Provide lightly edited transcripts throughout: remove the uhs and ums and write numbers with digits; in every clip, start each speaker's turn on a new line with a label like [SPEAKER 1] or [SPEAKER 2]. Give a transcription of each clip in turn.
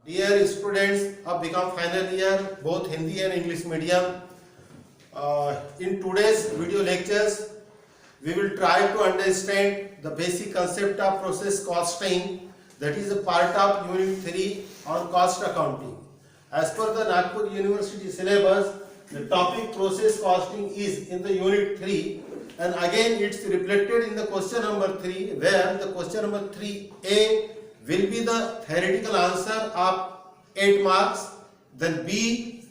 [SPEAKER 1] Dear students of become final year, both Hindi and English medium, in today's video lectures, we will try to understand the basic concept of process costing, that is a part of Unit 3 on cost accounting. As per the Nagpur University syllabus, the topic process costing is in the Unit 3, and again it's reflected in the question number 3, where the question number 3A will be the theoretical answer of 8 marks, then B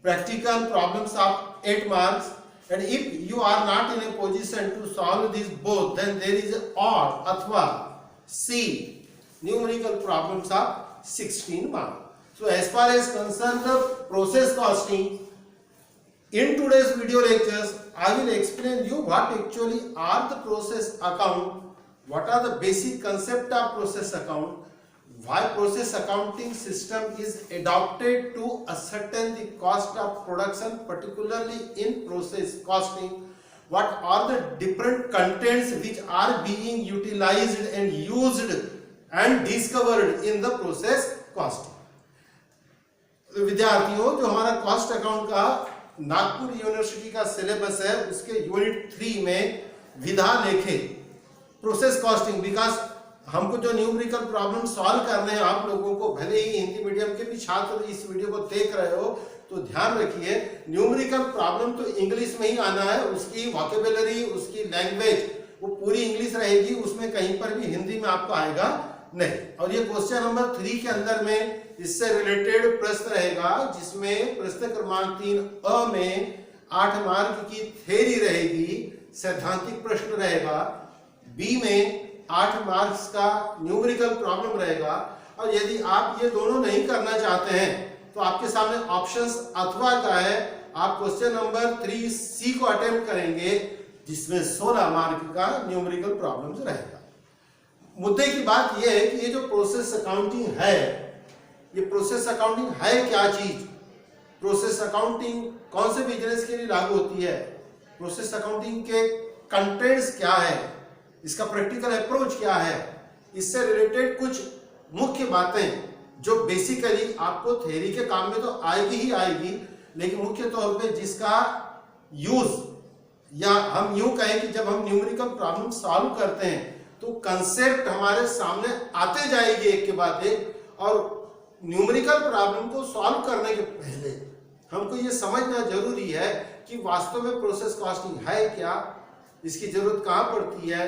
[SPEAKER 1] practical problems of 8 marks, and if you are not in a position to solve these both, then there is or athwa C numerical problems of 16 marks. So as far as concerned the process costing, in today's video lectures I will explain you what actually are the process account, what are the basic concept of process account, why process accounting system is adopted to ascertain the cost of production, particularly in process costing, what are the different contents which are being utilized and used and discovered in the process costing. विद्यार्थियों, जो हमारा cost account का Nagpur university का syllabus है, उसके unit 3 में विधा लेखे प्रोसेस कॉस्टिंग, बिकॉज हमको जो न्यूमेरिकल प्रॉब्लम सॉल्व करने हैं, आप लोगों को भले ही हिंदी मीडियम के भी छात्र इस वीडियो को देख रहे हो तो ध्यान रखिए, न्यूमेरिकल प्रॉब्लम तो इंग्लिश में ही आना है, उसकी वोकैबुलरी, उसकी लैंग्वेज वो पूरी इंग्लिश रहेगी, उसमें कहीं पर भी हिंदी में आपको आएगा नहीं। और ये क्वेश्चन नंबर 3 के अंदर में इससे रिलेटेड प्रश्न रहेगा, जिसमें प्रश्न क्रमांक 3 में 8 मार्क की थ्योरी रहेगी, सैद्धांतिक प्रश्न रहेगा, बी में 8 मार्क्स का न्यूमेरिकल प्रॉब्लम रहेगा। और यदि आप ये दोनों नहीं करना चाहते हैं तो आपके सामने ऑप्शंस अथवा का है, आप क्वेश्चन नंबर 3C को अटेम्प्ट करेंगे, जिसमें 16 मार्क का न्यूमेरिकल प्रॉब्लम्स रहेगा। मुद्दे की बात यह है कि ये जो प्रोसेस अकाउंटिंग है, ये प्रोसेस अकाउंटिंग है क्या चीज, प्रोसेस अकाउंटिंग कौन से बिजनेस के लिए लागू होती है, प्रोसेस अकाउंटिंग के कंटेंट्स क्या है, इसका प्रैक्टिकल अप्रोच क्या है, इससे रिलेटेड कुछ मुख्य बातें जो बेसिकली आपको थ्योरी के काम में तो आएगी ही आएगी, लेकिन मुख्य तौर पे जिसका यूज, या हम यूं कहें कि जब हम न्यूमेरिकल प्रॉब्लम सॉल्व करते हैं तो कंसेप्ट हमारे सामने आते जाएगी एक के बाद एक, और न्यूमेरिकल प्रॉब्लम को सॉल्व करने के पहले हमको ये समझना जरूरी है कि वास्तव में प्रोसेस कॉस्टिंग है क्या, इसकी जरूरत कहां पड़ती है,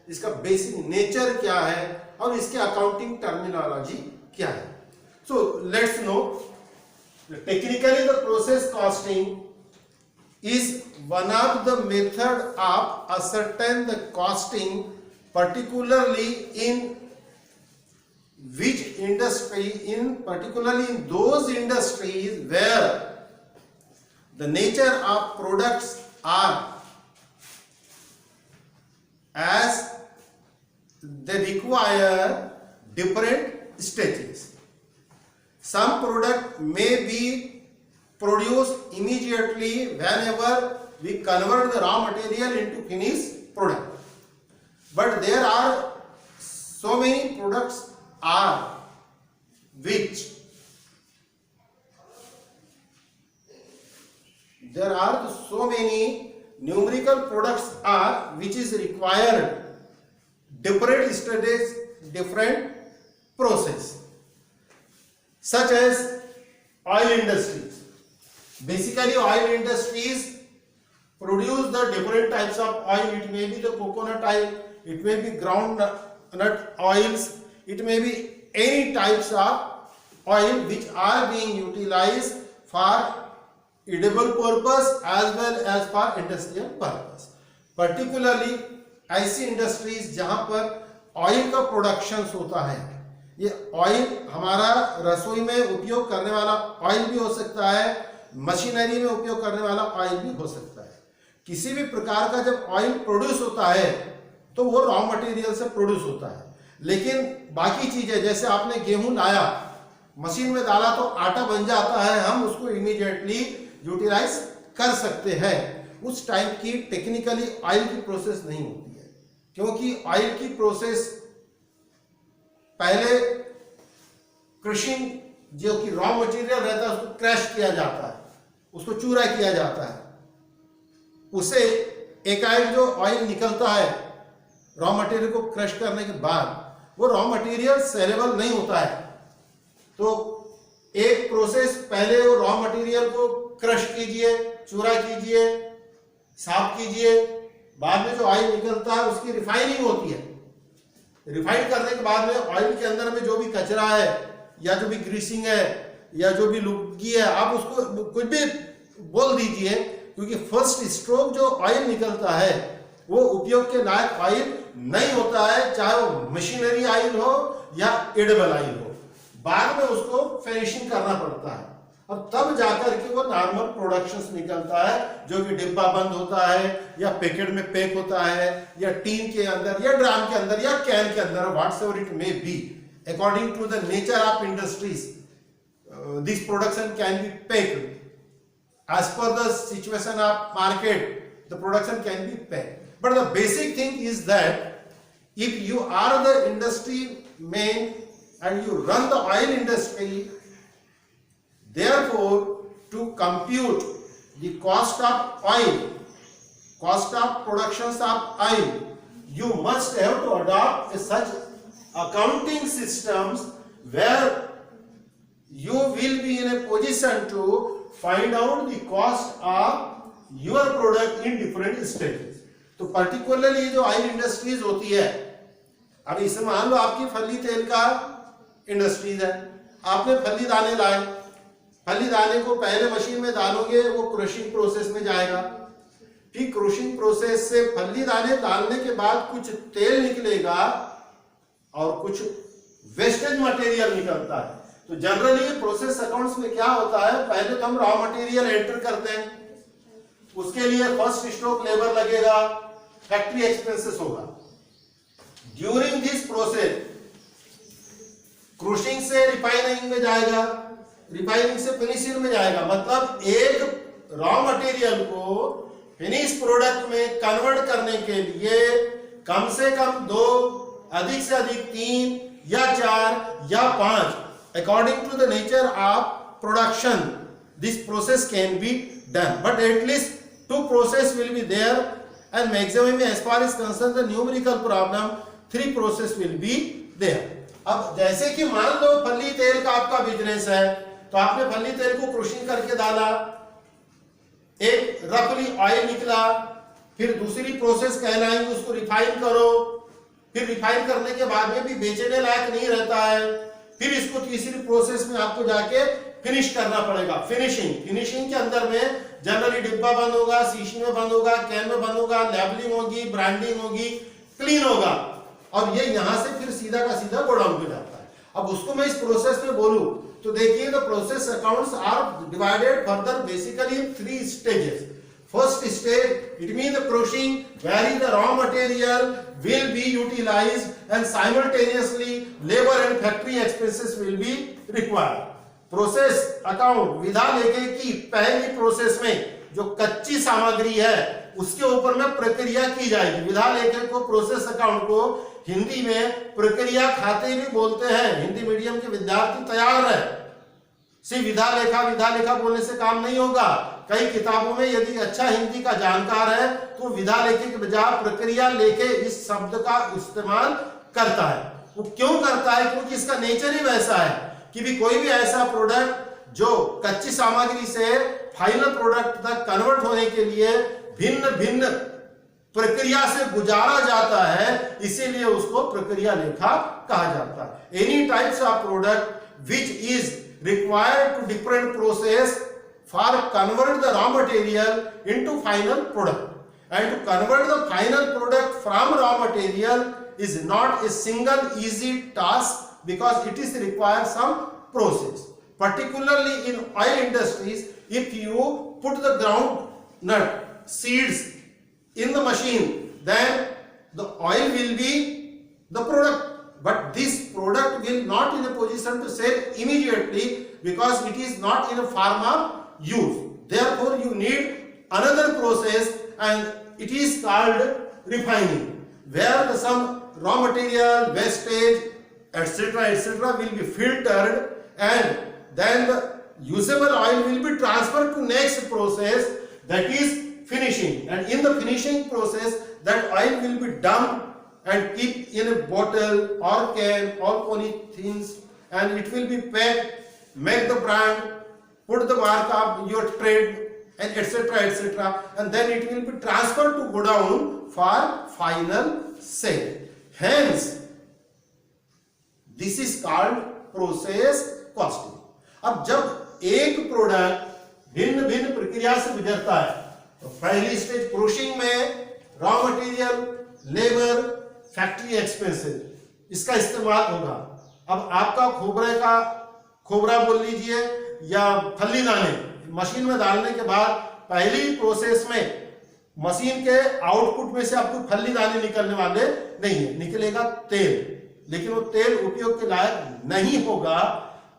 [SPEAKER 1] इसका बेसिक नेचर क्या है, और इसके अकाउंटिंग टर्मिनोलॉजी क्या है। So let's no, technically the process costing is one of the method of ascertain the costing, particularly in which industry, particularly in those industries where the nature of products are as they require different stages. Some product may be produced immediately whenever we convert the raw material into finished product. But there are so many products are which there are so many numerical products are which is required different stages, different process, such as oil industries. Basically oil industries produce the different types of oil. It may be the coconut oil, it may be groundnut oils, it may be any types of oil which are being utilized for edible purpose as well as for industrial purpose. Particularly ऐसी industries जहां पर oil का production होता है, ये oil हमारा रसोई में उपयोग करने वाला ऑयल भी हो सकता है, मशीनरी में उपयोग करने वाला ऑयल भी हो सकता है। किसी भी प्रकार का जब ऑयल प्रोड्यूस होता है तो वो रॉ मटेरियल से प्रोड्यूस होता है, लेकिन बाकी चीजें जैसे आपने गेहूं लाया, मशीन में डाला तो आटा बन जाता है, हम उसको इमीडिएटली यूटिलाइज कर सकते हैं। उस टाइप की टेक्निकली ऑयल की प्रोसेस नहीं होती है, क्योंकि ऑयल की प्रोसेस पहले क्रशिंग जो कि रॉ मटेरियल रहता है उसको क्रश किया जाता है, उसको चूरा किया जाता है, उसे एकाएक जो ऑयल निकलता है रॉ मटेरियल को क्रश करने के बाद, वो रॉ मटेरियल सेलेबल नहीं होता है। तो एक प्रोसेस, पहले वो रॉ मटेरियल को क्रश कीजिए, चूरा कीजिए, साफ कीजिए, बाद में जो ऑयल निकलता है उसकी रिफाइनिंग होती है। रिफाइन करने के बाद में ऑयल के अंदर में जो भी कचरा है या जो भी ग्रीसिंग है या जो भी लुगदी है, आप उसको कुछ भी बोल दीजिए, क्योंकि फर्स्ट स्ट्रोक जो ऑयल निकलता है वो उपयोग के लायक ऑयल नहीं होता है, चाहे वो मशीनरी ऑयल हो या एडिबल ऑयल हो। बाद में उसको फिनिशिंग करना पड़ता है और तब जाकर के वो नॉर्मल प्रोडक्शंस निकलता है, जो कि डिब्बा बंद होता है या पैकेट में पैक होता है या टीन के अंदर या ड्राम के अंदर या कैन के अंदर, whatever it may be, according to the nature of industries this production can be packed as per the situation of market. The production can be packed, but the basic thing is that if you are the industry man and you run the oil industry, therefore to compute the cost of oil, cost of productions of oil, you must have to adopt a such accounting systems where you will be in a position to find out the cost of your product in different stages. तो particularly ये जो oil industries होती है, अब इसमें मान लो आपकी फली तेल का इंडस्ट्रीज है, आपने फली दाने लाए, फली दाने को पहले मशीन में डालोगे, वो क्रशिंग प्रोसेस में जाएगा, फिर क्रशिंग प्रोसेस से फली दाने डालने के बाद कुछ तेल निकलेगा और कुछ वेस्टेज मटेरियल निकलता है। तो जनरली प्रोसेस अकाउंट्स में क्या होता है, पहले तो हम रॉ मटेरियल एंटर करते हैं, उसके लिए फर्स्ट स्टॉक लेबर लगेगा, फैक्ट्री एक्सपेंसेस होगा। ड्यूरिंग दिस प्रोसेस क्रूशिंग से रिफाइनिंग में जाएगा, रिफाइनिंग से फिनिशिंग में जाएगा, मतलब एक रॉ मटेरियल को फिनिश प्रोडक्ट में कन्वर्ट करने के लिए कम से कम 2, अधिक से अधिक 3 या 4 या 5, according to the nature of production, this process can be done, but at least 2 process will be there, and maximum as far as concerned the numerical problem 3 process will be there. अब जैसे कि मान लो फली तेल का आपका business है, तो आपने फली तेल को क्रूशिंग करके डाला, एक रफली ऑयल निकला, फिर दूसरी प्रोसेस कहलाएंगे उसको रिफाइन करो, फिर रिफाइन करने के बाद में भी बेचने लायक नहीं रहता है, फिर इसको तीसरी प्रोसेस में आपको जाके फिनिश करना पड़ेगा। फिनिशिंग के अंदर में जनरली डिब्बा बंद होगा, शीशी में बंद होगा, कैन में बंद होगा, लेबलिंग होगी, ब्रांडिंग होगी, क्लीन होगा, और ये यहां से फिर सीधा का सीधा गोडाउन पे जाता है। अब उसको मैं इस प्रोसेस में बोलूं तो देखिए, the process accounts are divided further basically in 3 stages. First stage, it means the crushing, wherein the raw material will be utilized and simultaneously labor and factory expenses will be required. Process account विधा लेखे की पहली process में जो कच्ची सामग्री है उसके ऊपर में प्रक्रिया की जाएगी। विधा लेखे को, प्रोसेस अकाउंट को हिंदी में प्रक्रिया खाते भी बोलते हैं। हिंदी मीडियम के विद्यार्थी तैयार है, सिर्फ विधा लेखा बोलने से काम नहीं होगा। कई किताबों में यदि अच्छा हिंदी का जानकार है तो विधा लेखे के बजाय प्रक्रिया लेखे इस शब्द का इस्तेमाल करता है। वो क्यों करता है? क्योंकि इसका नेचर ही वैसा है कि भी कोई भी ऐसा प्रोडक्ट जो कच्ची सामग्री से फाइनल प्रोडक्ट तक कन्वर्ट होने के लिए भिन्न भिन्न प्रक्रिया से गुजारा जाता है, इसीलिए उसको प्रक्रिया लेखा कहा जाता है। Any types of product which is required to different process for convert the raw material into final product, and to convert the final product from raw material is not a single easy task because it is require some process. Particularly in oil industries, if you put the groundnut seeds in the machine, then the oil will be the product. But this product will not in a position to sell immediately because it is not in a form of use. Therefore, you need another process, and it is called refining, where some raw material, wastage, etc., will be filtered, and then the usable oil will be transferred to next process, that is finishing, and in the finishing process that oil will be dumped and keep in a bottle or can or polythenes, and it will be packed, make the brand, put the mark of your trade, and etc., and then it will be transferred to godown for final sale. Hence this is called process costing. अब जब एक product भिन्न भिन्न प्रक्रिया से गुजरता है तो पहली स्टेज प्रोसेसिंग में raw material, labour, factory expenses इसका इस्तेमाल होगा. अब आपका खोबरा बोल लीजिए या फली दाने मशीन में डालने के बाद पहली प्रोसेस में मशीन के आउटपुट में से आपको फली दाने निकलने वाले नहीं है, निकलेगा तेल, लेकिन वो तेल उपयोग के लायक नहीं होगा.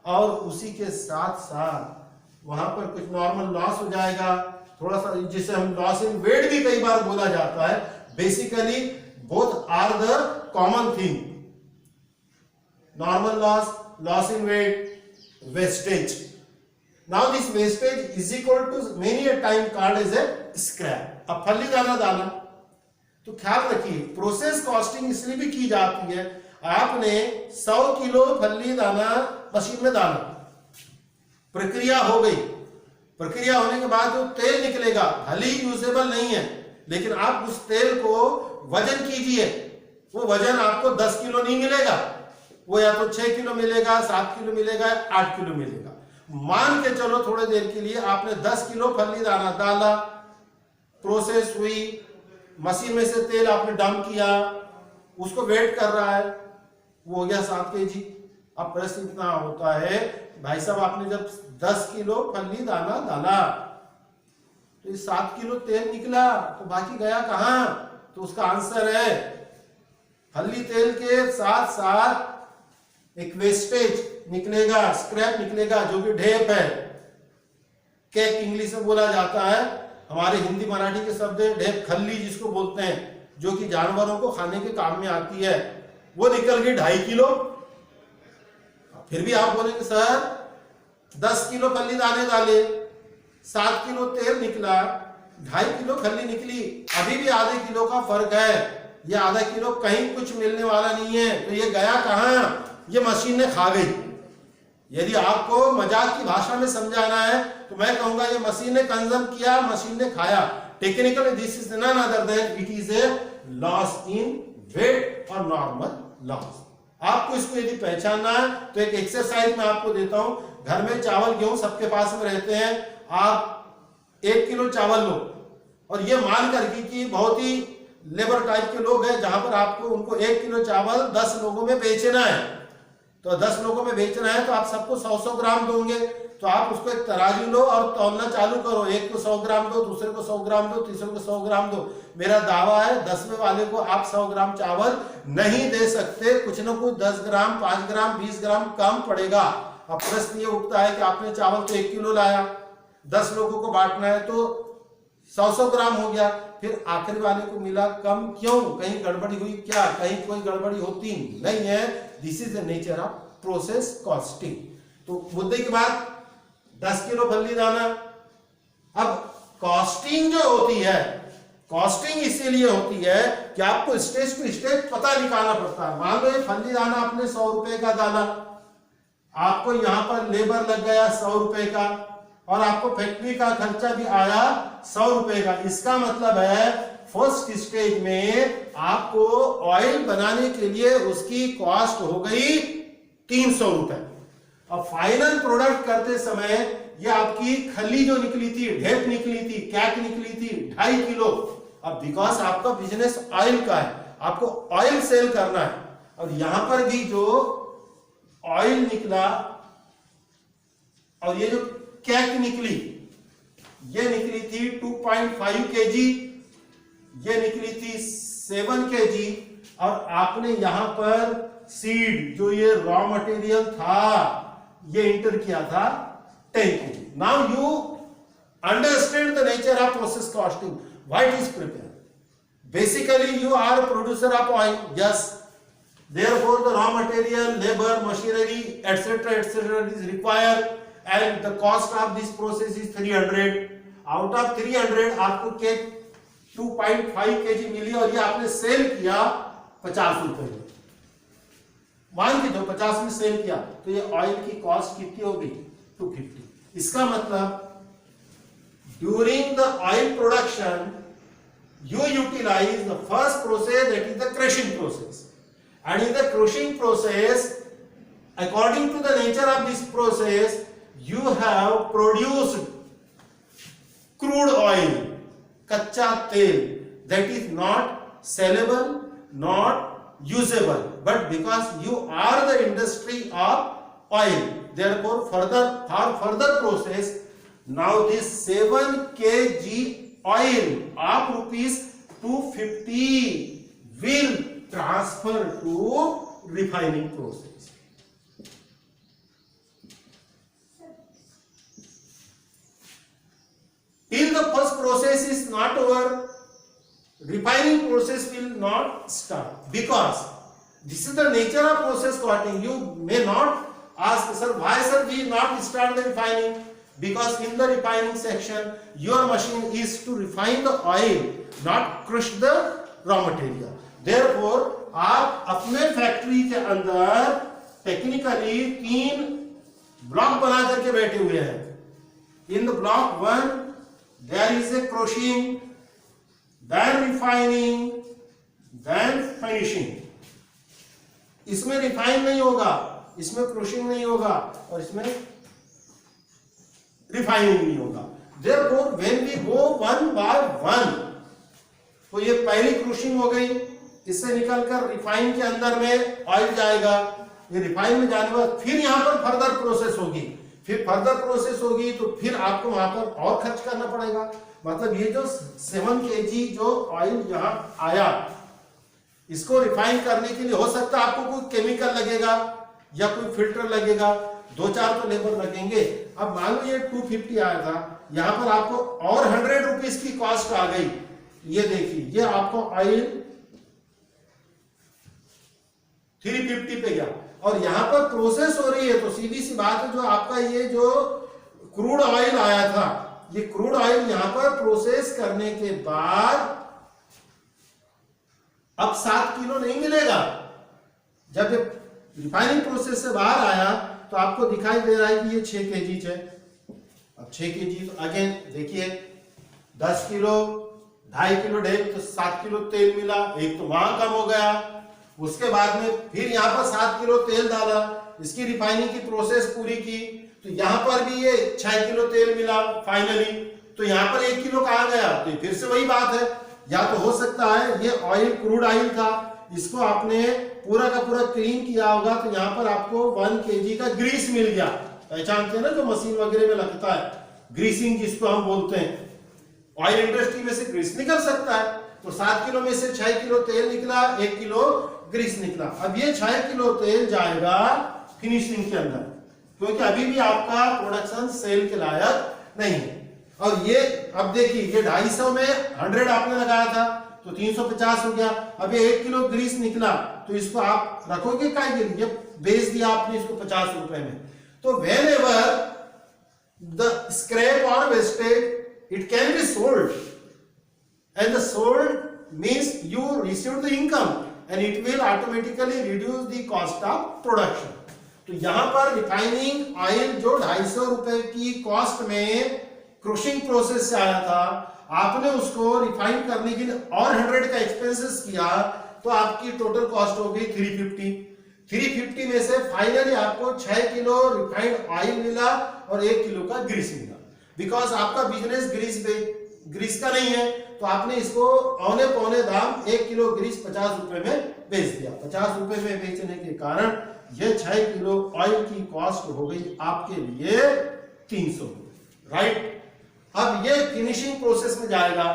[SPEAKER 1] और उसी के साथ साथ वहां पर कुछ नॉर्मल लॉस हो जाएगा, थोड़ा सा, जिसे हम लॉस इन वेट भी कई बार बोला जाता है. Basically both are the common thing, normal loss, loss in weight, wastage. Now this wastage is equal to many a time called as a scrap. अब फली दाना डाला तो ख्याल रखिए प्रोसेस कॉस्टिंग इसलिए भी की जाती है. आपने 100 किलो फली दाना मशीन में डाला, प्रक्रिया हो गई, प्रक्रिया होने के बाद जो तेल निकलेगा भले ही यूजेबल नहीं है, लेकिन आप उस तेल को वजन कीजिए, वो वजन आपको 10 किलो नहीं मिलेगा, वो या तो 6 किलो मिलेगा, 7 किलो मिलेगा, 8 किलो मिलेगा. मान के चलो थोड़ी देर के लिए आपने 10 किलो फली दाना डाला, प्रोसेस हुई, मशीन में से तेल आपने डंप किया, उसको वेट कर रहा है, वो हो गया 7 kg. अब प्रश्न इतना होता है, भाई साहब आपने जब 10 किलो फली दाना डाला तो 7 किलो तेल निकला, तो बाकी गया कहां? तो उसका आंसर है फली तेल के साथ साथ एक वेस्टेज निकलेगा, स्क्रैप निकलेगा, जो कि ढेप है. केक इंग्लिश में बोला जाता है, हमारे हिंदी मराठी के शब्द है ढेप खल्ली जिसको बोलते हैं, जो कि जानवरों को खाने के काम में आती है. वो निकल गई 2.5 किलो. फिर भी आप बोलेंगे सर 10 किलो फली दाने डाले, 7 किलो तेल निकला, 2.5 किलो फली निकली, अभी भी आधे किलो का फर्क है. ये आधा किलो कहीं कुछ मिलने वाला नहीं है, तो ये गया कहां? ये मशीन ने खा गई. यदि आपको मजाक की भाषा में समझाना है तो मैं कहूंगा ये मशीन ने कंज्यूम किया, मशीन ने खाया. Technically this is none other than it is a loss in weight और नॉर्मल लॉस. आपको इसको यदि पहचानना है तो एक एक्सरसाइज मैं आपको देता हूं. घर में चावल गेहूं सबके पास में रहते हैं, आप 1 किलो चावल लो और ये मान करके कि बहुत ही लेबर टाइप के लोग हैं जहां पर आपको उनको 1 किलो चावल 10 लोगों में बेचना है, तो 10 लोगों में बेचना है तो आप सबको 100-100 ग्राम दोगे. तो आप उसको एक तराजू लो और तौलना चालू करो, एक को 100 ग्राम दो, दूसरे को 100 ग्राम दो, तीसरे को 100 ग्राम दो. मेरा दावा है 10वें वाले को आप 100 ग्राम चावल नहीं दे सकते, कुछ न कुछ 10 ग्राम, 5 ग्राम, 20 ग्राम कम पड़ेगा. अब प्रश्न ये उठता है कि आपने चावल तो 1 किलो लाया, 10 लोगों को बांटना है तो 100-100 ग्राम हो गया, फिर आखिरी वाले को मिला कम. क्यों? कहीं गड़बड़ी हुई क्या? कहीं कोई गड़बड़ी होती नहीं है. This is the nature of process costing. तो मुद्दे की बात 10 किलो फली दाना. अब कॉस्टिंग जो होती है, कॉस्टिंग इसीलिए होती है कि आपको स्टेज टू स्टेज पता निकालना पड़ता है. मान लो ये फली दाना आपने 100 रुपए का डाला, आपको यहां पर लेबर लग गया 100 रुपए का और आपको फैक्ट्री का खर्चा भी आया 100 रुपए का. इसका मतलब है फर्स्ट स्टेज में आपको ऑयल बनाने के लिए उसकी कॉस्ट हो गई 300 रुपए. अब फाइनल प्रोडक्ट करते समय ये आपकी खली जो निकली थी, ढेप निकली थी, कैक निकली थी 2.5 किलो. अब बिकॉज आपका बिजनेस ऑयल का है, आपको ऑयल सेल करना है, और यहां पर भी जो ऑयल निकला और ये जो कैक निकली, ये निकली थी 2.5 kg, ये निकली थी 7 kg, और आपने यहां पर सीड जो ये रॉ मटेरियल था ये इंटर किया था 10 kg. Now you understand the nature of process costing, why it is prepare. Basically you are producer of oil, yes, therefore the raw material, labor, machinery, etc. is required. and the cost of this process is 300. Out of 300 आपको cake 2.5 kg मिली और ये आपने cell किया 50 रुपए में, मान के 50 में सेल किया, तो ये ऑयल की कॉस्ट कितनी होगी? 250. इसका मतलब during the oil production you utilize the first process, that is the crushing process, and in the crushing process, according to the nature of this process, you have produced crude oil, kacha tel, that is not sellable, not usable, but because you are the industry of oil, therefore for further process, now this 7 kg oil of rupees 250 will transfer to refining process. Till the first process is not over, refining process will not start, because this is the nature of process costing. You may not ask, sir, why sir we not start the refining? Because in the refining section your machine is to refine the oil, not crush the raw material. Therefore आप अपने factory के अंदर technically 3 block बना करके बैठे हुए हैं. In the block 1 there is a crushing, then refining, then finishing. इसमें रिफाइन नहीं होगा, इसमें क्रूशिंग नहीं होगा और इसमें रिफाइनिंग नहीं होगा. Therefore when we go one by one, तो ये पहली क्रूशिंग हो गई, इससे निकलकर रिफाइन के अंदर में ऑयल जाएगा, ये रिफाइन में जाने के बाद फिर यहाँ पर फर्दर प्रोसेस होगी, फिर फर्दर प्रोसेस होगी तो फिर आपको वहां पर और खर्च करना पड़ेगा. मतलब ये जो 7 kg जो ऑयल यहाँ आया, इसको रिफाइन करने के लिए हो सकता है आपको कोई केमिकल लगेगा या कोई फिल्टर लगेगा, 2-4 तो लेबर लगेंगे. अब मान लो ये 250 आया था, यहां पर आपको और 100 रुपीस की कॉस्ट आ गई. ये देखिए, ये आपको ऑयल 350 पे गया और यहां पर प्रोसेस हो रही है, तो सीधी सी बात है, जो आपका ये जो क्रूड ऑयल आया था, ये क्रूड ऑयल यहां पर प्रोसेस करने के बाद अब 7 किलो नहीं मिलेगा. जब ये रिफाइनिंग प्रोसेस से बाहर आया तो आपको दिखाई दे रहा है कि ये 6 kg है. अब 6 kg तो अगेन देखिए 10 किलो 2.5 किलो ढेर तो 7 किलो तेल मिला, एक तो वहां कम हो गया. उसके बाद में फिर यहाँ पर 7 किलो तेल डाला, इसकी रिफाइनिंग की प्रोसेस पूरी की, तो यहाँ पर भी ये 6 किलो तेल मिला फाइनली. तो यहाँ पर 1 किलो कहाँ गया? तो फिर से वही बात है, या तो हो सकता है ये ऑयल क्रूड ऑयल था, इसको आपने पूरा का पूरा क्लीन किया होगा, तो यहाँ पर आपको 1 kg का ग्रीस मिल गया. पहचानते हैं ना, जो मशीन वगैरह में लगता है ग्रीसिंग जिसको हम बोलते हैं, ऑयल इंडस्ट्री में से ग्रीस निकल सकता है. तो 7 किलो में से 6 किलो तेल निकला, 1 किलो ग्रीस निकला. अब ये 6 किलो तेल जाएगा फिनिशिंग के अंदर, क्योंकि अभी भी आपका प्रोडक्शन सेल के लायक नहीं है. और ये अब देखिए, ये 250 में 100 आपने लगाया था तो 350 हो गया. अब ये 1 किलो ग्रीस निकला, तो इसको आप रखोगे काय के लिए? बेच दिया आपने इसको 50 रुपए में. तो whenever the scrap or wastage, it can be sold, and the sold means you receive the income and it will automatically reduce the cost of production. तो यहां पर रिफाइनिंग ऑयल जो 250 रुपए की कॉस्ट में क्रूशिंग प्रोसेस से आया था, आपने उसको रिफाइन करने के लिए और 100 का एक्सपेंसेस किया, तो आपकी टोटल कॉस्ट हो गई 350. 350 में से फाइनली आपको 6 किलो रिफाइंड ऑयल मिला और 1 किलो का ग्रीस मिला. बिकॉज आपका बिजनेस ग्रीस का नहीं है, तो आपने इसको औने पौने दाम 1 किलो ग्रीस 50 रुपए में बेच दिया. 50 रुपए में बेचने के कारण ये 6 किलो ऑयल की कॉस्ट हो गई आपके लिए 300. राइट. अब ये फिनिशिंग प्रोसेस में जाएगा,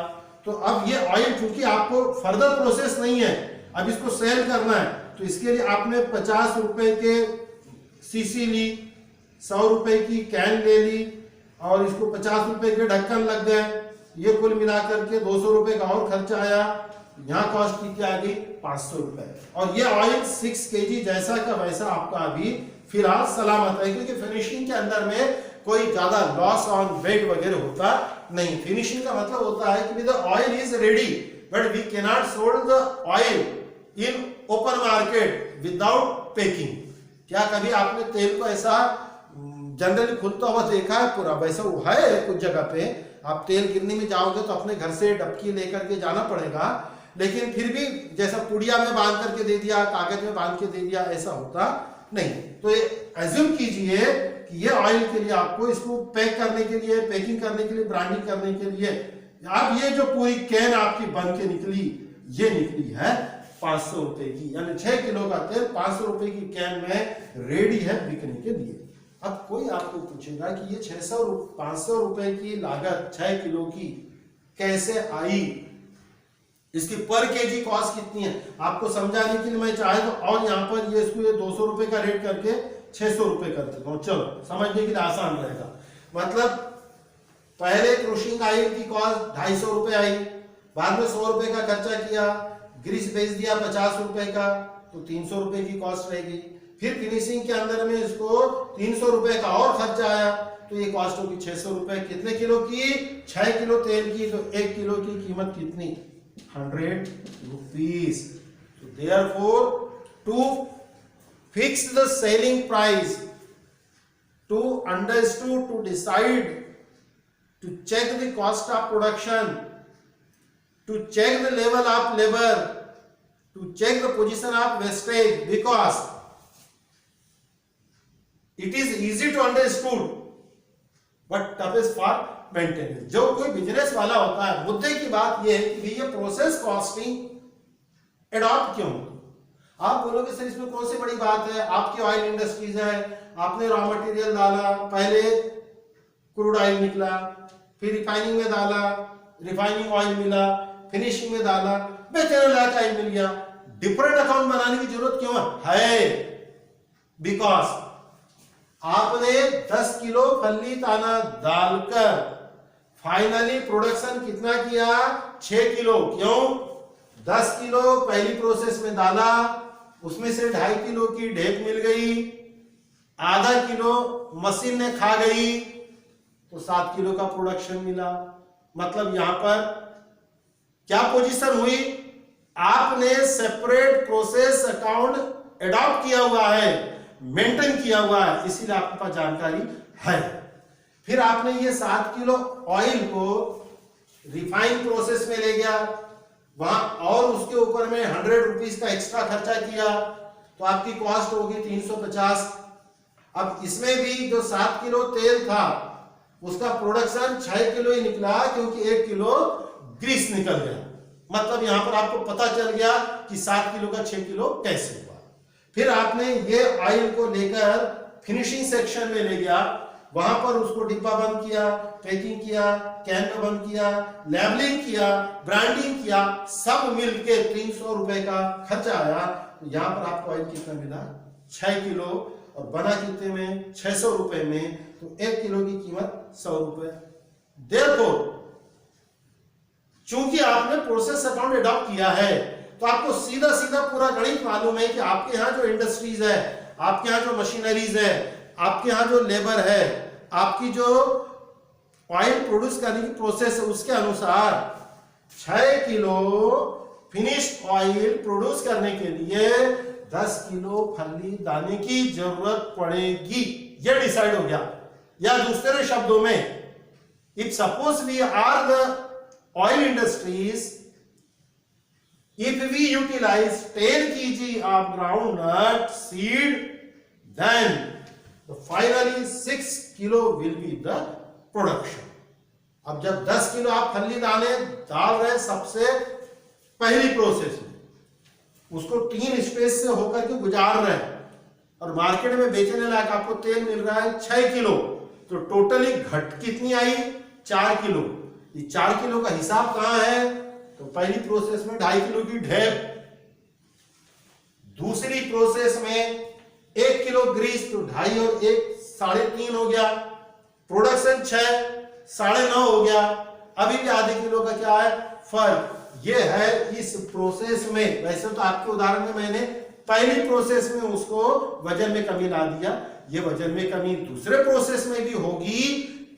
[SPEAKER 1] तो अब ये ऑयल चूंकि आपको फर्दर प्रोसेस नहीं है, अब इसको सेल करना है, तो इसके लिए आपने 50 रुपए के सीसी ली, 100 रुपए की कैन ले ली और इसको 50 रुपए के ढक्कन लग गए. ये कुल मिलाकर के 200 रुपए का और खर्चा आया. यहाँ कॉस्ट कितनी आ गई? 500 रुपए. और ये ऑयल 6 kg जैसा का वैसा आपका अभी फिलहाल सलामत है, क्योंकि फिनिशिंग के अंदर में कोई ज्यादा लॉस ऑन वेट वगैरह होता नहीं। फिनिशिंग का मतलब होता है कि the oil is ready but we can not sold the oil in open market without packing. क्या कभी आपने तेल को ऐसा जनरली खुलता हुआ देखा है पूरा? वैसा वो है कुछ जगह पे, आप तेल गिरने में जाओगे तो अपने घर से डबकी लेकर के जाना पड़ेगा, लेकिन फिर भी जैसा पुड़िया में बांध करके दे दिया, कागज में बांध के दे दिया, ऐसा होता नहीं। तो ये एज्यूम कीजिए कि ये ऑयल के लिए आपको इसको पैक करने के लिए, पैकिंग करने के लिए, ब्रांडिंग करने के लिए, अब ये जो पूरी कैन आपकी बन के निकली, ये निकली है 500 रुपए की, यानी 6 किलो का तेल 500 रुपए की कैन में रेडी है बिकने के लिए। अब कोई आपको पूछेगा कि ये 500 रुपए की लागत 6 किलो की कैसे आई, इसकी पर केजी कॉस्ट कितनी है, आपको समझाने के लिए मैं चाहे तो और यहाँ पर ये इसको 200 रुपए का रेट करके 600 रुपए कर देता हूँ, चलो समझने के लिए आसान रहेगा। मतलब पहले क्रूशिंग ऑयल की कॉस्ट 250 रुपए आई, बाद में 100 रुपए का खर्चा किया, ग्रीस बेच दिया 50 रुपए का, तो 300 रुपए की कॉस्ट रहेगी। फिर फिनिशिंग के अंदर में इसको 300 रुपए का और खर्चा आया, तो ये कॉस्ट होगी 600 रुपए। कितने किलो की? 6 किलो तेल की, तो 1 किलो की कीमत कितनी? 100 rupees. So therefore, to fix the selling price, to understood, to decide, to check the cost of production, to check the level of labor, to check the position of wastage, because it is easy to understood but toughest for maintenance. जो कोई business वाला होता है, मुद्दे की बात यह है कि ये प्रोसेस कॉस्टिंग एडॉप्ट क्यों? आप बोलोगे सर इसमें कौन सी बड़ी बात है, आपकी ऑयल इंडस्ट्रीज है, आपने रॉ मटेरियल डाला, पहले क्रूड ऑयल निकला, फिर रिफाइनिंग में डाला, रिफाइनिंग ऑयल मिला, फिनिशिंग में डाला, बेचने लायक ऑयल मिल गया, डिफरेंट अकाउंट बनाने की जरूरत क्यों है? बिकॉज आपने 10 किलो फल्ली दाना डालकर फाइनली प्रोडक्शन कितना किया? 6 किलो। क्यों? 10 किलो पहली प्रोसेस में डाला, उसमें से 2.5 किलो की ढेप मिल गई, आधा किलो मशीन ने खा गई, तो 7 किलो का प्रोडक्शन मिला। मतलब यहां पर क्या पोजीशन हुई? आपने सेपरेट प्रोसेस अकाउंट एडॉप्ट किया हुआ है, मेंटेन किया हुआ है, इसीलिए आपके पास जानकारी है। फिर आपने ये 7 किलो ऑयल को रिफाइन प्रोसेस में ले गया, वहां और उसके ऊपर में 100 रुपीज का एक्स्ट्रा खर्चा किया, तो आपकी कॉस्ट होगी 350। अब इसमें भी जो 7 किलो तेल था उसका प्रोडक्शन 6 किलो ही निकला, क्योंकि 1 किलो ग्रीस निकल गया। मतलब यहां पर आपको पता चल गया कि 7 किलो का 6 किलो कैसे हुआ। फिर आपने ये ऑयल को लेकर फिनिशिंग सेक्शन में ले गया, वहां पर उसको डिब्बा बंद किया, पैकिंग किया, कैन में बंद किया, लेबलिंग किया, ब्रांडिंग किया, सब मिलके 300 रुपए का खर्चा आया। तो यहां पर आपको ऑयल कितना मिला? 6 किलो, और बना कितने में? 600 रुपए में, तो 1 किलो की कीमत 100 रुपए। देखो, चूंकि आपने प्रोसेस अकाउंट अडॉप्ट किया है, तो आपको सीधा सीधा पूरा गणित मालूम है कि आपके यहाँ जो इंडस्ट्रीज है, आपके यहाँ जो मशीनरीज है, आपके यहाँ जो लेबर है, आपकी जो ऑयल प्रोड्यूस करने की प्रोसेस है, उसके अनुसार 6 किलो फिनिश्ड ऑयल प्रोड्यूस करने के लिए 10 किलो फल्ली दाने की जरूरत पड़ेगी। यह डिसाइड हो गया। या दूसरे शब्दों में, if suppose we are the oil industries, if we utilize 10 kg of groundnut seed, then finally 6 kilo will be the production. अब जब 10 किलो आप फल्ली दाने डाल रहे हैं सबसे पहली प्रोसेस में, उसको 3 स्टेज से होकर के गुजार रहे हैं, और मार्केट में बेचने लायक आपको तेल मिल रहा है 6 किलो, तो टोटली घट कितनी आई? 4 किलो। ये 4 किलो का हिसाब कहां है? तो पहली प्रोसेस में 2.5 किलो की ढेप, दूसरी प्रोसेस में 1 किलो ग्रीस, तो 2.5 और 1 3.5 हो गया, प्रोडक्शन 6 9.5 हो गया। अभी भी आधे किलो का क्या है? फर्क। ये है इस प्रोसेस में। वैसे तो आपके उदाहरण में मैंने पहली प्रोसेस में उसको वजन में कमी ला दिया, ये वजन में कमी दूसरे प्रोसेस में भी होगी,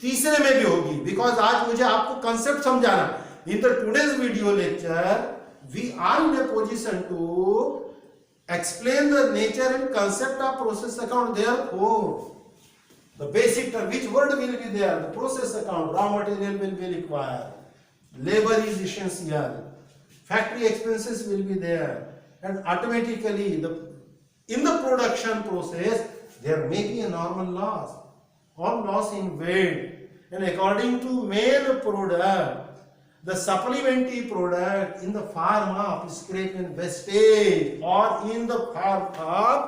[SPEAKER 1] तीसरे में भी होगी, बिकॉज आज मुझे आपको कंसेप्ट समझाना। In the today's video lecture we are in a position to explain the nature and concept of process account. Therefore the basic term, which word will be there? The process account. Raw material will be required, labor is essential, factory expenses will be there, and automatically in the production process there may be a normal loss or loss in weight, and according to main product, the supplementary product in the form of scrap and wastage or in the form of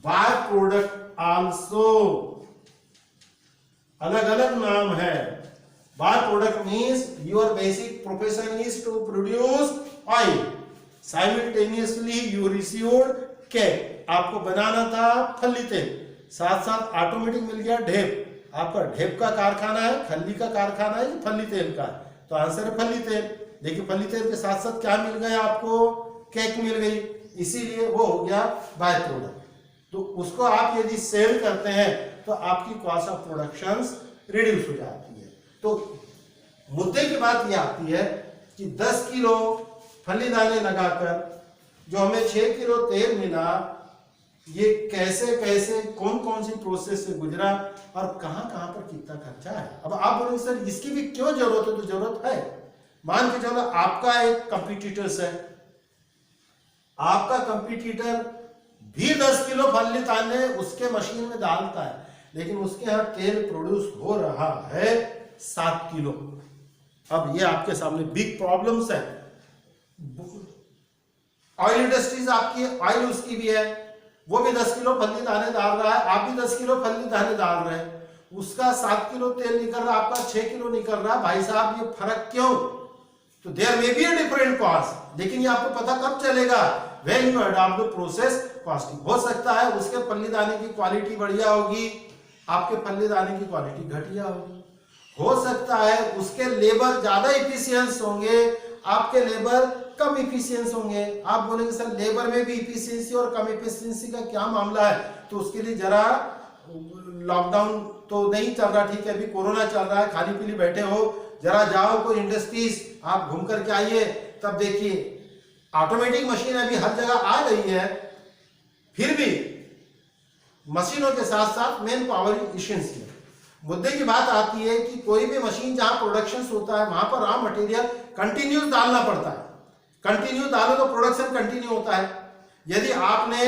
[SPEAKER 1] byproduct also. अलग अलग नाम है. Byproduct means your basic profession is to produce oil. Simultaneously you received cake. आपको बनाना था फली तेल, साथ साथ ऑटोमेटिक मिल गया ढेप. आपका ढेप का कारखाना है, खल्ली का कारखाना है, फली तेल का है, तो आंसर है फली तेल. देखिए फली तेल के साथ साथ क्या मिल गया आपको? केक मिल गई, इसीलिए वो हो गया बाय प्रोडक्ट. तो उसको आप यदि सेल करते हैं तो आपकी कॉस्ट ऑफ प्रोडक्शन रिड्यूस हो जाती है. तो मुद्दे की बात ये आती है कि 10 किलो फली दाने लगाकर जो हमें 6 किलो तेल मिला, ये कैसे कैसे कौन कौन सी प्रोसेस से गुजरा और कहां कहां पर कितना खर्चा है. अब आप बोलेंगे सर इसकी भी क्यों जरूरत है? तो जरूरत है. मान के चलो आपका एक कंपटीटर्स है, आपका कंपटीटर भी 10 किलो फली दाने उसके मशीन में डालता है, लेकिन उसके यहां तेल प्रोड्यूस हो रहा है 7 किलो. अब ये आपके सामने बिग प्रॉब्लम्स है. ऑयल इंडस्ट्रीज आपकी, ऑयल उसकी भी है, वो भी 10 किलो फली दाने डाल रहा है, आप भी 10 किलो फली दाने डाल रहे हैं. उसका 7 किलो तेल निकल रहा है, आपका 6 किलो निकल रहा है. भाई साहब ये फर्क क्यों? तो there may be a different cost, लेकिन ये आपको पता कब चलेगा? When you adopt the process costing. हो सकता है उसके फली दाने की क्वालिटी बढ़िया होगी, आपके फली दाने की क्वालिटी घटिया होगी. हो सकता है उसके लेबर ज्यादा इफिशियंस होंगे, आपके लेबर कम इफिशियंस होंगे. आप बोलेंगे सर लेबर में भी इफिशियंसी और कम इफिशियंसी का क्या मामला है? तो उसके लिए जरा लॉकडाउन तो नहीं चल रहा, ठीक है, अभी कोरोना चल रहा है, खाली पीली बैठे हो, जरा जाओ कोई इंडस्ट्रीज आप घूम करके आइए, तब देखिए ऑटोमेटिक मशीन अभी हर जगह आ गई है, फिर भी मशीनों के साथ साथ मेन पावर इफिशियंसी है. मुद्दे की बात आती है कि कोई भी मशीन जहां प्रोडक्शन होता है वहां पर रॉ मटेरियल कंटिन्यूस डालना पड़ता है. कंटिन्यू डालो तो प्रोडक्शन कंटिन्यू होता है. यदि आपने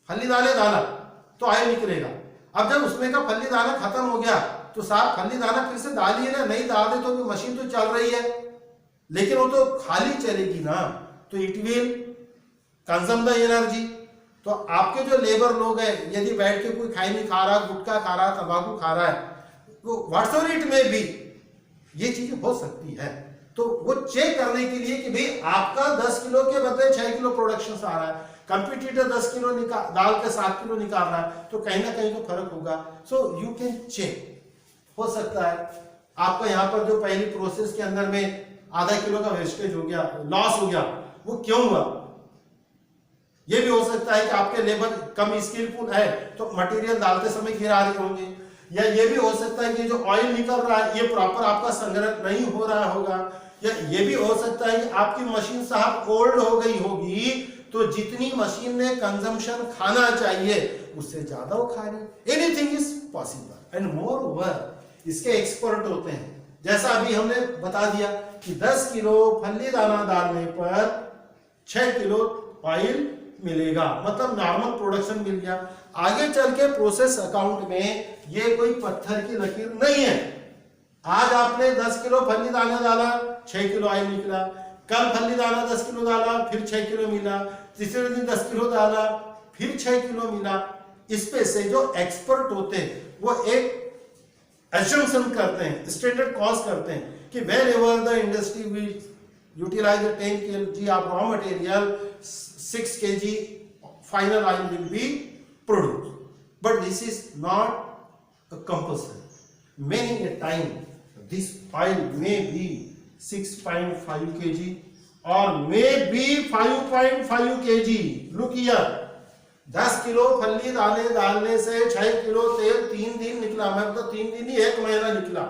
[SPEAKER 1] फली दाने डाला तो ऑयल निकलेगा. अब जब उसमें का फली दाना खत्म हो गया तो साफ फली दाना फिर से डालिए ना, नहीं डाल दे तो भी मशीन तो चल रही है, लेकिन वो तो खाली चलेगी ना, तो it will consume the energy. तो आपके जो लेबर लोग हैं, यदि बैठ के कोई खैनी खा रहा, गुटखा खा रहा, तंबाकू खा रहा है, तो व्हाटएवर इट में भी ये चीज हो सकती है. तो वो चेक करने के लिए कि भाई आपका 10 किलो के बदले 6 किलो प्रोडक्शन आ रहा है, कंपटीटर 10 किलो डाल के 7 किलो निकाल रहा है, तो कहीं ना कहीं तो फर्क होगा. So you can check. हो सकता है आपका यहाँ पर जो पहली प्रोसेस के अंदर में आधा किलो का वेस्टेज हो गया, लॉस हो गया, वो क्यों हुआ? ये भी हो सकता है कि आपके लेबर कम स्किलफुल है तो मटेरियल डालते समय गिरा रहे होंगे, या ये भी हो सकता है कि जो ऑयल निकल रहा है ये प्रॉपर आपका संग्रह नहीं हो रहा होगा, या ये भी हो सकता है कि आपकी मशीन साहब ओल्ड हो गई होगी, तो जितनी मशीन ने कंजम्पशन खाना चाहिए उससे ज्यादा वो खा रही. Anything is possible. And more over इसके एक्सपर्ट होते हैं. जैसा अभी हमने बता दिया कि 10 किलो फली दाना डालने पर 6 किलो ऑयल मिलेगा, मतलब नॉर्मल प्रोडक्शन मिल गया. आगे चल के प्रोसेस अकाउंट में ये कोई पत्थर की लकीर नहीं है. आज आपने 10 किलो फली दाना डाला, 6 किलो ऑयल निकला, कल फली दाना 10 किलो डाला, फिर 6 किलो मिला, तीसरे दिन 10 किलो डाला, फिर 6 किलो मिला. इस पे से जो एक्सपर्ट होते हैं वो एक assumption करते हैं, स्टैंडर्ड कॉस्ट करते हैं कि whenever the industry will utilize the 10 kg of raw material, 6 kg final oil will be produced. But this is not a compulsory. Many a time this oil may be 6.5 kg or may be 5.5 kg. Look here, 10 kilo फली दाने डालने से 6 kilo तेल 3 दिन निकला, मैं तो 3 दिन नहीं 1 महीना निकला,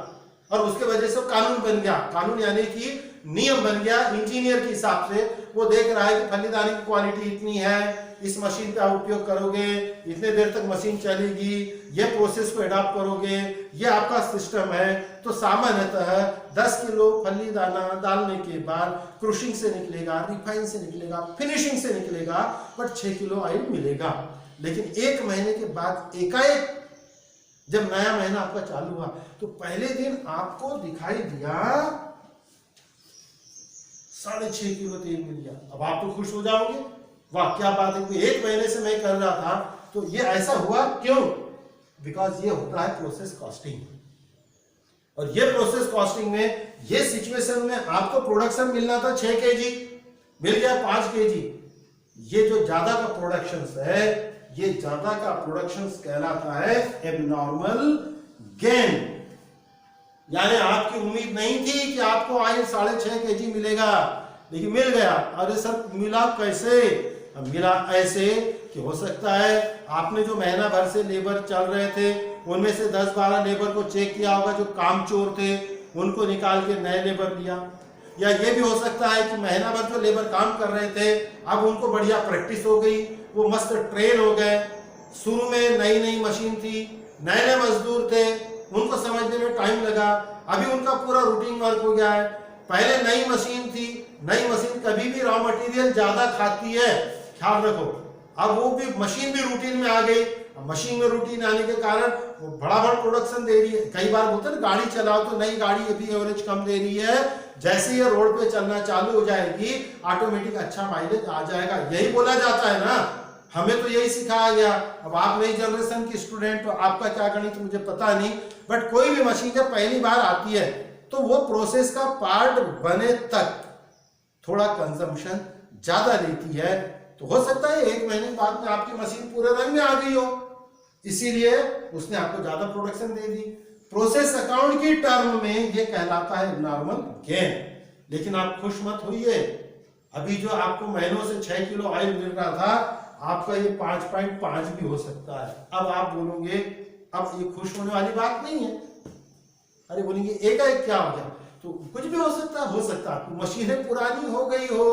[SPEAKER 1] और उसके वजह से कानून बन गया। कानून यानी कि नियम बन गया इंजीनियर के हिसाब से। वो देख रहा है कि फलीदानी की क्वालिटी इतनी है, इस मशीन का उपयोग करोगे, इतने देर तक मशीन चलेगी, ये प्रोसेस को अडॉप्ट करोगे, ये आपका सिस्टम है। तो सामान्यतः 10 किलो फलीदाना डालने के बाद क्रूशिंग से निकलेगा, रिफाइन से निकलेगा, फिनिशिंग से निकलेगा, बट 6 किलो ऑयल मिलेगा। लेकिन 1 महीने के बाद एकाएक जब नया महीना आपका चालू हुआ तो पहले दिन आपको दिखाई दिया 6.5 किलो तेल मिल गया। अब आप तो खुश हो जाओगे, वाह क्या बात है, 1 महीने से मैं कर रहा था तो ये ऐसा हुआ क्यों? बिकॉज ये होता है प्रोसेस कॉस्टिंग। और ये प्रोसेस कॉस्टिंग में ये सिचुएशन में आपको प्रोडक्शन मिलना था 6 केजी, मिल गया 5 केजी। ये जो ज्यादा का प्रोडक्शन है, ये ज्यादा का प्रोडक्शन कहलाता है एबनॉर्मल गेन। यानी आपकी उम्मीद नहीं थी कि आपको ऑयल 6.5 केजी मिलेगा, लेकिन मिल गया। अरे सर मिला कैसे? मिला ऐसे कि हो सकता है आपने जो महीना भर से लेबर चल रहे थे उनमें से 10-12 लेबर को चेक किया होगा जो कामचोर थे, उनको निकाल के नए लेबर लिया। या ये भी हो सकता है कि महीना भर जो लेबर काम कर रहे थे अब उनको बढ़िया प्रैक्टिस हो गई, वो मस्त ट्रेन हो गए। शुरू में नई नई मशीन थी, नए नए मजदूर थे, उनको समझने में टाइम लगा, अभी उनका पूरा रूटीन वर्क हो गया है। पहले नई मशीन थी, नई मशीन कभी भी रॉ मटेरियल ज्यादा खाती है, ख्याल रखो। अब वो भी मशीन भी रूटीन में आ गई, मशीन में रूटीन आने के कारण वो बड़ा प्रोडक्शन दे रही है। कई बार बोलते हैं गाड़ी चलाओ तो नई गाड़ी अभी एवरेज कम दे रही है, जैसे ही रोड पे चलना चालू हो जाएगी ऑटोमेटिक अच्छा माइलेज आ जाएगा, यही बोला जाता है ना। हमें तो यही सिखाया गया। अब आप नई जनरेशन की स्टूडेंट हो, आपका क्या गणित मुझे पता नहीं, बट कोई भी मशीन जब पहली बार आती है तो वो प्रोसेस का पार्ट बने तक थोड़ा कंजम्पशन ज्यादा लेती है। तो हो सकता है 1 महीने बाद में आपकी मशीन पूरे रंग में आ गई हो, इसीलिए उसने आपको ज्यादा प्रोडक्शन दे दी। प्रोसेस अकाउंट की टर्म में ये कहलाता है नॉर्मल गेन। लेकिन आप खुश मत होइए, अभी जो आपको महीनों से 6 किलो ऑयल मिल रहा था आपका ये 5.5 भी हो सकता है। अब आप बोलोगे अब ये खुश होने वाली बात नहीं है, अरे बोलेंगे एक क्या हो गया? तो कुछ भी हो सकता है। मशीनें पुरानी हो गई हो,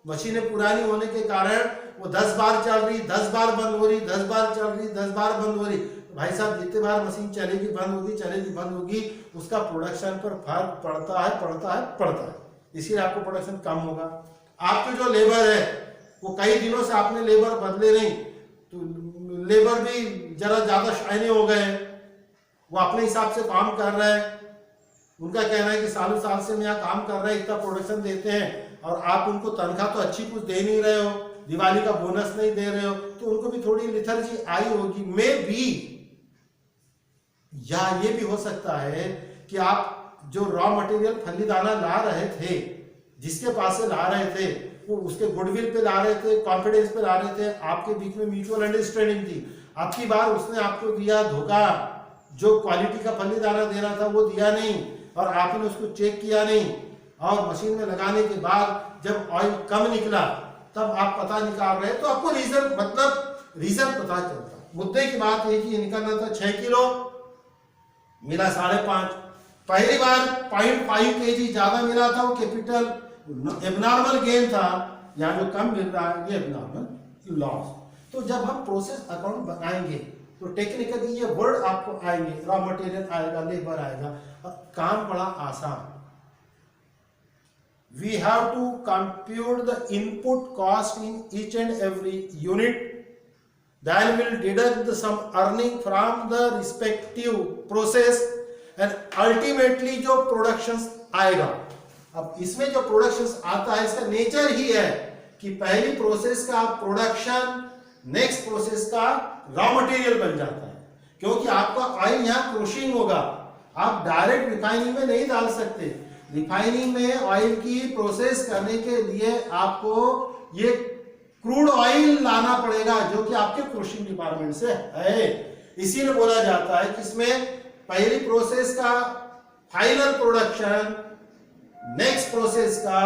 [SPEAKER 1] मशीनें पुरानी होने के कारण वो 10 बार चल रही, 10 बार बंद हो रही, 10 बार चल रही, 10 बार बंद हो रही। भाई साहब जितने बार मशीन चलेगी बंद होगी, चलेगी बंद होगी, उसका प्रोडक्शन पर फर्क पड़ता है। इसीलिए आपको प्रोडक्शन कम होगा। आपके जो लेबर है वो कई दिनों से आपने लेबर बदले नहीं, तो लेबर भी जरा ज्यादा शाइने हो गए, वो अपने हिसाब से काम कर रहे हैं। उनका कहना है कि सालों साल से मैं यहाँ काम कर रहे हैं, इतना प्रोडक्शन देते हैं और आप उनको तनख्वाह तो अच्छी कुछ दे नहीं रहे हो, दिवाली का बोनस नहीं दे रहे हो, तो उनको भी थोड़ी लिथर्जी आई होगी मे बी। या ये भी हो सकता है कि आप जो रॉ मटेरियल फलीदाना ला रहे थे, जिसके पास से ला रहे थे, वो उसके गुडविल पे ला रहे थे, कॉन्फिडेंस पे ला रहे थे, आपके बीच में म्यूचुअल अंडरस्टैंडिंग थी। आपकी बार उसने आपको दिया धोखा, जो क्वालिटी का फलीदाना देना था वो दिया नहीं, और आपने उसको चेक किया नहीं, और मशीन में लगाने के बाद जब ऑयल कम निकला तब आप पता निकाल रहे, तो आपको रीजन पता चलता। मुद्दे की बात है कि ये निकलना था 6 किलो, मिला 5.5। पहली बार 0.5 kg ज्यादा मिला था, वो कैपिटल एबनॉर्मल गेन था। यहाँ जो कम मिल रहा है ये एबनॉर्मल लॉस। तो जब हम प्रोसेस अकाउंट बनाएंगे तो टेक्निकली ये वर्ड आपको आएंगे, रॉ मटेरियल आएगा, लेबर आएगा, और काम बड़ा आसान। We have to compute the input cost in each and every unit, then we'll deduct some earning from the respective process, and ultimately जो प्रोडक्शंस आएगा। अब इसमें जो प्रोडक्शंस आता है इसका नेचर ही है कि पहली प्रोसेस का प्रोडक्शन नेक्स्ट प्रोसेस का रॉ मटेरियल बन जाता है, क्योंकि आपका ऑयल यहाँ क्रूशिंग होगा, आप डायरेक्ट रिफाइनिंग में नहीं डाल सकते। रिफाइनिंग में ऑयल की प्रोसेस करने के लिए आपको ये क्रूड ऑयल लाना पड़ेगा, जो कि आपके क्रूशिंग डिपार्टमेंट से है। इसीलिए बोला जाता है कि इसमें पहली प्रोसेस का फाइनल प्रोडक्शन नेक्स्ट प्रोसेस का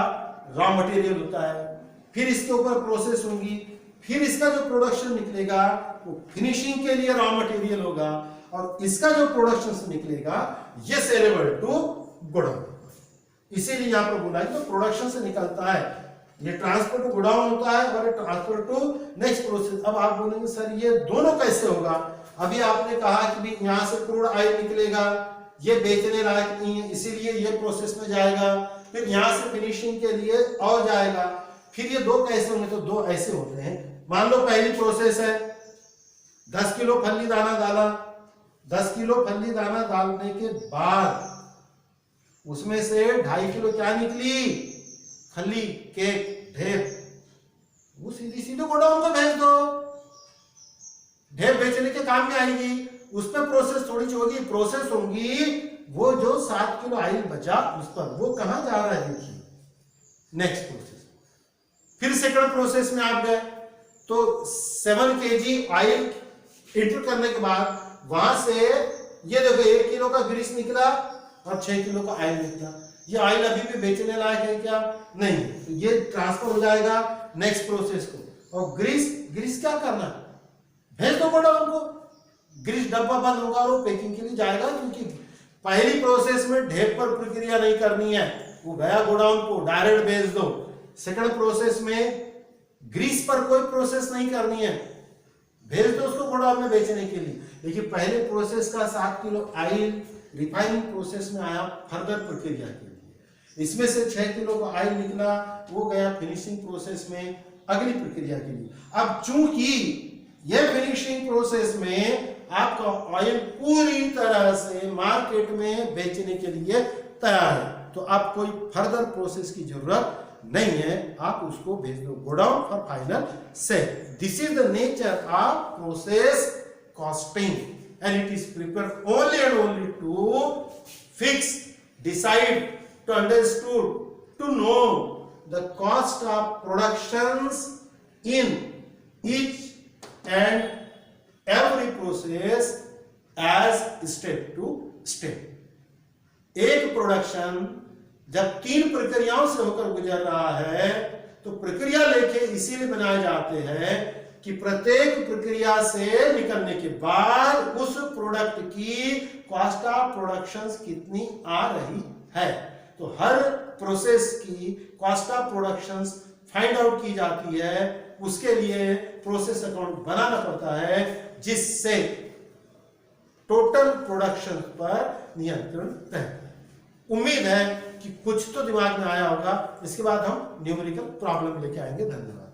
[SPEAKER 1] रॉ मटेरियल होता है, फिर इसके ऊपर प्रोसेस होंगी, फिर इसका जो प्रोडक्शन निकलेगा वो फिनिशिंग के लिए रॉ मटेरियल होगा, और इसका जो प्रोडक्शन से निकलेगा ये सेलेबल टू गोडाउन। इसीलिए यहां पर बोला कि तो प्रोडक्शन से निकलता है, ये ट्रांसफर टू गोडाउन होता है और ये ट्रांसफर टू नेक्स्ट प्रोसेस। अब आप बोलेंगे सर ये दोनों कैसे होगा? अभी आपने कहा कि भी यहां से क्रूड ऑयल निकलेगा, ये बेचने लायक नहीं है इसीलिए ये प्रोसेस में जाएगा, फिर यहां से फिनिशिंग के लिए और जाएगा, फिर ये दो कैसे होंगे? तो दो ऐसे होते हैं। मान लो पहली प्रोसेस है 10 किलो फल्ली दाना डाला, 10 किलो फल्ली दाना डालने के बाद उसमें से 2.5 किलो क्या निकली? खली, केक, ढेप। वो सीधी सीधे गोडाउन को भेज दो, ढेप बेचने के काम में आएगी। उसमें प्रोसेस थोड़ी सी होगी, प्रोसेस होगी वो जो 7 किलो ऑयल बचा उस पर, वो कहां जा रहा है? देखिए नेक्स्ट प्रोसेस। फिर सेकंड प्रोसेस में आप गए तो 7 kg ऑयल इंटर करने के बाद वहां से ये देखो 1 किलो का ग्रीस निकला और 6 किलो का ऑयल निकला। ये ऑयल अभी भी बेचने लायक है क्या? नहीं। तो ये ट्रांसफर हो जाएगा नेक्स्ट प्रोसेस को। और ग्रीस क्या करना? भेज दो गोडाउन को, ग्रीस डब्बा बंद होगा और वो पैकिंग के लिए जाएगा, क्योंकि पहली प्रोसेस में ढेप पर प्रक्रिया नहीं करनी है, वो गया गोडाउन को डायरेक्ट भेज दो। सेकंड प्रोसेस में ग्रीस पर कोई प्रोसेस नहीं करनी है, भेज दो उसको गोडाउन में बेचने के लिए। लेकिन पहले प्रोसेस का 7 किलो ऑयल रिफाइनिंग प्रोसेस में आया फर्दर प्रक्रिया के लिए, इसमें से 6 किलो का ऑयल निकला, वो गया फिनिशिंग प्रोसेस में अगली प्रक्रिया के लिए। अब चूंकि ये फिनिशिंग प्रोसेस में आपका ऑयल पूरी तरह से मार्केट में बेचने के लिए तैयार है, तो आप कोई फर्दर प्रोसेस की जरूरत नहीं है, आप उसको भेज दो godown for final sale. This is the nature of process costing and it is prepared only and only to fix, decide, to understood, to know the cost of productions in each and every process as step to step। एक production जब 3 प्रक्रियाओं से होकर गुजर रहा है तो प्रक्रिया लेखे इसीलिए बनाए जाते हैं कि प्रत्येक प्रक्रिया से निकलने के बाद उस प्रोडक्ट की कॉस्ट ऑफ प्रोडक्शन कितनी आ रही है। तो हर प्रोसेस की cost of production find out की जाती है, उसके लिए प्रोसेस अकाउंट बनाना पड़ता है जिससे टोटल प्रोडक्शन पर नियंत्रण रहता है। उम्मीद है कि कुछ तो दिमाग में आया होगा। इसके बाद हम न्यूमेरिकल प्रॉब्लम लेके आएंगे। धन्यवाद।